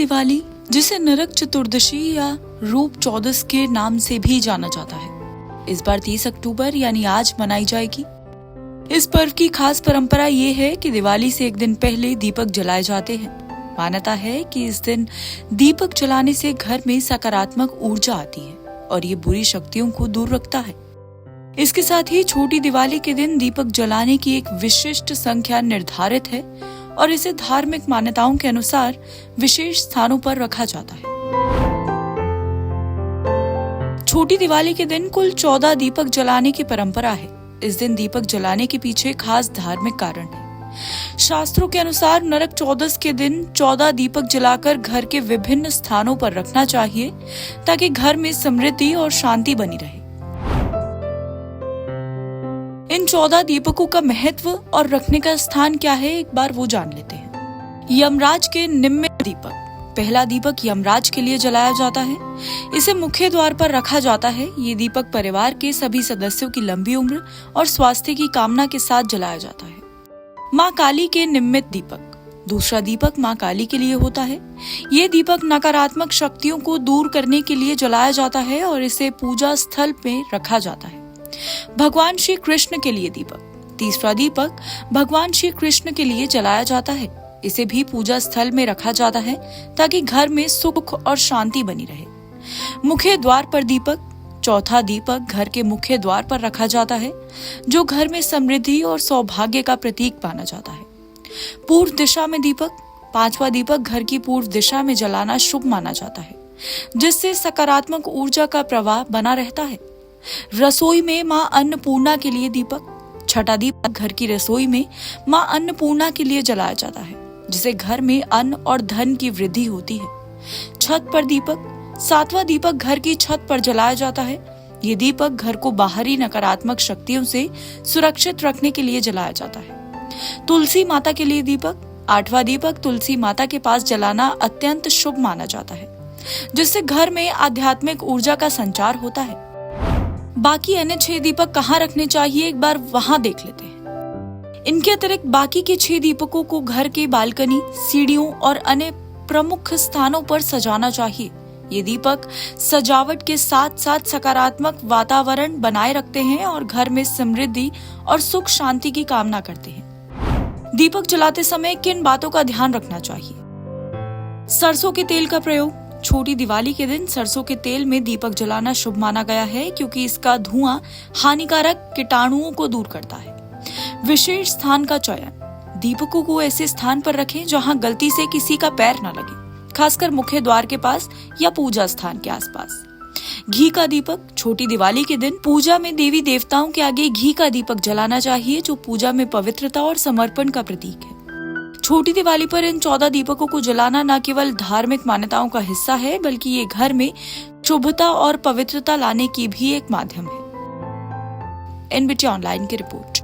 दिवाली, जिसे नरक चतुर्दशी या रूप चौदस के नाम से भी जाना जाता है, इस बार 30 अक्टूबर यानी आज मनाई जाएगी। इस पर्व की खास परंपरा ये है कि दिवाली से एक दिन पहले दीपक जलाए जाते हैं। मान्यता है कि इस दिन दीपक जलाने से घर में सकारात्मक ऊर्जा आती है और ये बुरी शक्तियों को दूर रखता है। इसके साथ ही छोटी दिवाली के दिन दीपक जलाने की एक विशिष्ट संख्या निर्धारित है और इसे धार्मिक मान्यताओं के अनुसार विशेष स्थानों पर रखा जाता है। छोटी दिवाली के दिन कुल 14 दीपक जलाने की परंपरा है। इस दिन दीपक जलाने के पीछे खास धार्मिक कारण है। शास्त्रों के अनुसार नरक चौदस के दिन 14 दीपक जलाकर घर के विभिन्न स्थानों पर रखना चाहिए ताकि घर में समृद्धि और शांति बनी रहे। इन 14 दीपकों का महत्व और रखने का स्थान क्या है, एक बार वो जान लेते हैं। यमराज के निमित्त दीपक, पहला दीपक यमराज के लिए जलाया जाता है। इसे मुख्य द्वार पर रखा जाता है। ये दीपक परिवार के सभी सदस्यों की लंबी उम्र और स्वास्थ्य की कामना के साथ जलाया जाता है। माँ काली के निमित्त दीपक, दूसरा दीपक माँ काली के लिए होता है। ये दीपक नकारात्मक शक्तियों को दूर करने के लिए जलाया जाता है और इसे पूजा स्थल में रखा जाता है। भगवान श्री कृष्ण के लिए दीपक, तीसरा दीपक भगवान श्री कृष्ण के लिए जलाया जाता है। इसे भी पूजा स्थल में रखा जाता है ताकि घर में सुख और शांति बनी रहे। मुख्य द्वार पर दीपक, चौथा दीपक घर के मुख्य द्वार पर रखा जाता है, जो घर में समृद्धि और सौभाग्य का प्रतीक माना जाता है। पूर्व दिशा में दीपक, पांचवा दीपक घर की पूर्व दिशा में जलाना शुभ माना जाता है, जिससे सकारात्मक ऊर्जा का प्रवाह बना रहता है। रसोई में माँ अन्नपूर्णा के लिए दीपक, छठा दीपक घर की रसोई में माँ अन्नपूर्णा के लिए जलाया जाता है, जिसे घर में अन्न और धन की वृद्धि होती है। छत पर दीपक, सातवां दीपक घर की छत पर जलाया जाता है। ये दीपक घर को बाहरी नकारात्मक शक्तियों से सुरक्षित रखने के लिए जलाया जाता है। तुलसी माता के लिए दीपक, आठवां दीपक तुलसी माता के पास जलाना अत्यंत शुभ माना जाता है, जिससे घर में आध्यात्मिक ऊर्जा का संचार होता है। बाकी अन्य 6 दीपक कहाँ रखने चाहिए, एक बार वहां देख लेते हैं। इनके अतिरिक्त बाकी के 6 दीपकों को घर के बालकनी, सीढ़ियों और अन्य प्रमुख स्थानों पर सजाना चाहिए। ये दीपक सजावट के साथ साथ सकारात्मक वातावरण बनाए रखते हैं और घर में समृद्धि और सुख शांति की कामना करते हैं। दीपक जलाते समय किन बातों का ध्यान रखना चाहिए? सरसों के तेल का प्रयोग, छोटी दिवाली के दिन सरसों के तेल में दीपक जलाना शुभ माना गया है, क्योंकि इसका धुआं हानिकारक कीटाणुओं को दूर करता है। विशेष स्थान का चयन, दीपकों को ऐसे स्थान पर रखें जहां गलती से किसी का पैर न लगे, खासकर मुख्य द्वार के पास या पूजा स्थान के आसपास। घी का दीपक, छोटी दिवाली के दिन पूजा में देवी देवताओं के आगे घी का दीपक जलाना चाहिए, जो पूजा में पवित्रता और समर्पण का प्रतीक है। छोटी दिवाली पर इन 14 दीपकों को जलाना न केवल धार्मिक मान्यताओं का हिस्सा है, बल्कि ये घर में शुभता और पवित्रता लाने की भी एक माध्यम है। एनबीटी ऑनलाइन की रिपोर्ट।